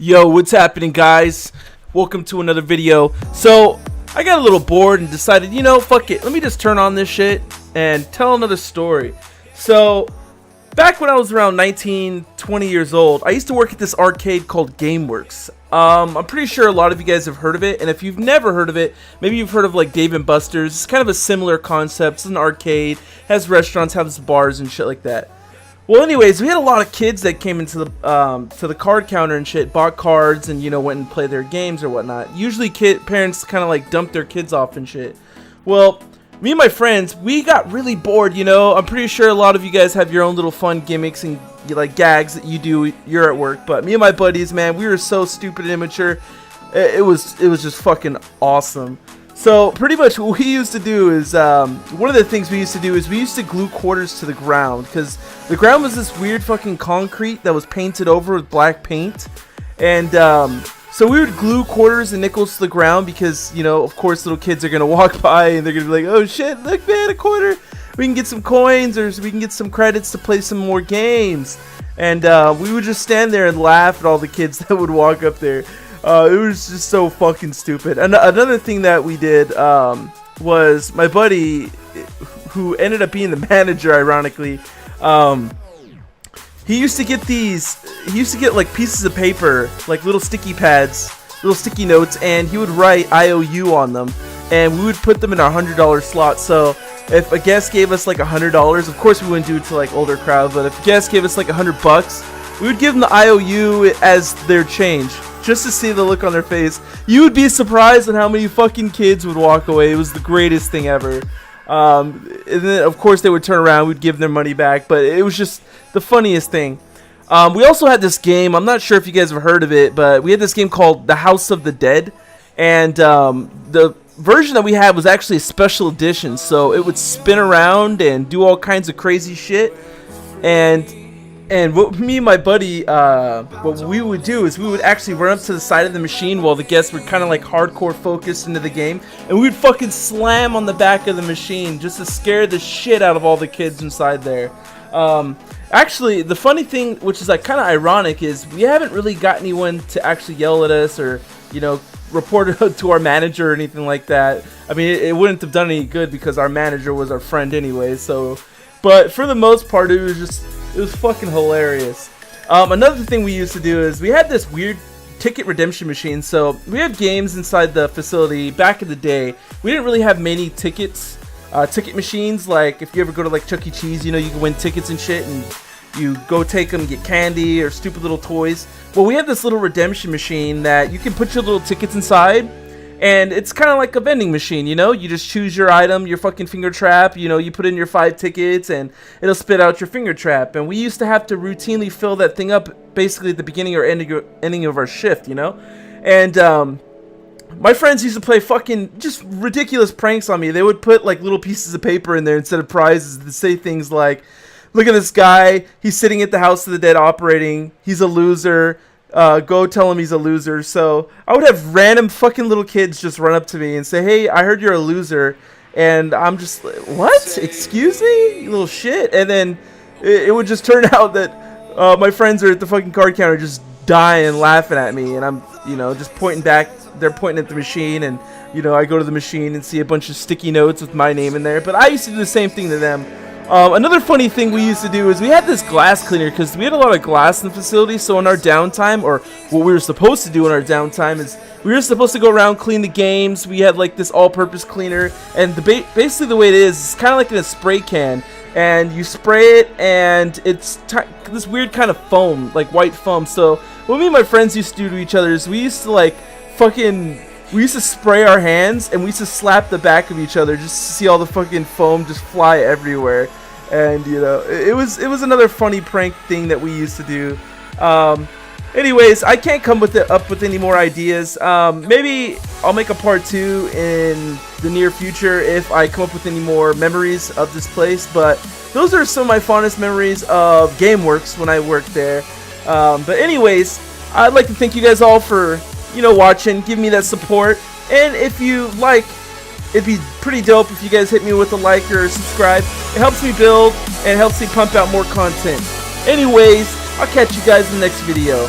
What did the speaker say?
Yo, what's happening, guys? Welcome to another video. So I got a little bored and decided, fuck it, let me just turn on this shit and tell another story. So back when I was around 19, 20 years old, I used to work at this arcade called Gameworks. I'm pretty sure a lot of you guys have heard of it, and if you've never heard of it, maybe you've heard of like Dave & Buster's. It's kind of a similar concept. It's an arcade, has restaurants, has bars and shit like that. Well, anyways, we had a lot of kids that came into the card counter and shit, bought cards, and went and played their games or whatnot. Usually, parents kind of like dumped their kids off and shit. Well, me and my friends, we got really bored. I'm pretty sure a lot of you guys have your own little fun gimmicks and like gags that you do. You're at work, but me and my buddies, man, we were so stupid and immature. It was just fucking awesome. So pretty much what we used to do is, one of the things we used to do is we used to glue quarters to the ground, because the ground was this weird fucking concrete that was painted over with black paint. And so we would glue quarters and nickels to the ground because, of course little kids are going to walk by and they're going to be like, oh shit, look man, a quarter. We can get some coins or we can get some credits to play some more games. And we would just stand there and laugh at all the kids that would walk up there. It was just so fucking stupid. And another thing that we did was my buddy, who ended up being the manager, ironically, he used to get like pieces of paper, like little sticky pads, little sticky notes, and he would write IOU on them, and we would put them in our $100 slot. So if a guest gave us like $100, of course we wouldn't do it to like older crowd, but if a guest gave us like $100, we would give them the IOU as their change, just to see the look on their face. You would be surprised at how many fucking kids would walk away. It was the greatest thing ever. And then of course they would turn around, we'd give their money back, but it was just the funniest thing. We also had this game, I'm not sure if you guys have heard of it, but we had this game called The House of the Dead, and the version that we had was actually a special edition, so it would spin around and do all kinds of crazy shit. And what me and my buddy, what we would do is we would actually run up to the side of the machine while the guests were kind of like hardcore focused into the game, and we would fucking slam on the back of the machine just to scare the shit out of all the kids inside there. Actually, the funny thing, which is like kind of ironic, is we haven't really got anyone to actually yell at us or, report it to our manager or anything like that. I mean, it wouldn't have done any good because our manager was our friend anyway, so. But for the most part, it was fucking hilarious. Another thing we used to do is we had this weird ticket redemption machine. So we had games inside the facility back in the day. We didn't really have many ticket machines. Like if you ever go to like Chuck E. Cheese, you can win tickets and shit, and you go take them, get candy or stupid little toys. Well, we had this little redemption machine that you can put your little tickets inside, and it's kind of like a vending machine, you just choose your item, your fucking finger trap, you put in your 5 tickets and it'll spit out your finger trap. And we used to have to routinely fill that thing up basically at the beginning or ending of our shift, And my friends used to play fucking just ridiculous pranks on me. They would put like little pieces of paper in there instead of prizes to say things like, look at this guy, he's sitting at the House of the Dead operating, he's a loser. Go tell him he's a loser. So I would have random fucking little kids just run up to me and say, hey, I heard you're a loser. And I'm just like, what? Excuse me? You little shit. And then it would just turn out that my friends are at the fucking card counter just dying laughing at me. And I'm, just pointing back. They're pointing at the machine. And, I go to the machine and see a bunch of sticky notes with my name in there. But I used to do the same thing to them. Another funny thing we used to do is we had this glass cleaner because we had a lot of glass in the facility. So in our downtime, or what we were supposed to do in our downtime, is we were supposed to go around clean the games. We had like this all-purpose cleaner, and basically the way it is, it's kind of like in a spray can, and you spray it, and it's this weird kind of foam, like white foam. So what me and my friends used to do to each other is we used to spray our hands, and we used to slap the back of each other just to see all the fucking foam just fly everywhere. And it was another funny prank thing that we used to do. Anyways, I can't come up with any more ideas. Maybe I'll make a part 2 in the near future if I come up with any more memories of this place. But those are some of my fondest memories of Gameworks when I worked there. But anyways, I'd like to thank you guys all for watching, give me that support. And if you like, it'd be pretty dope if you guys hit me with a like or a subscribe. It helps me build and helps me pump out more content. Anyways, I'll catch you guys in the next video.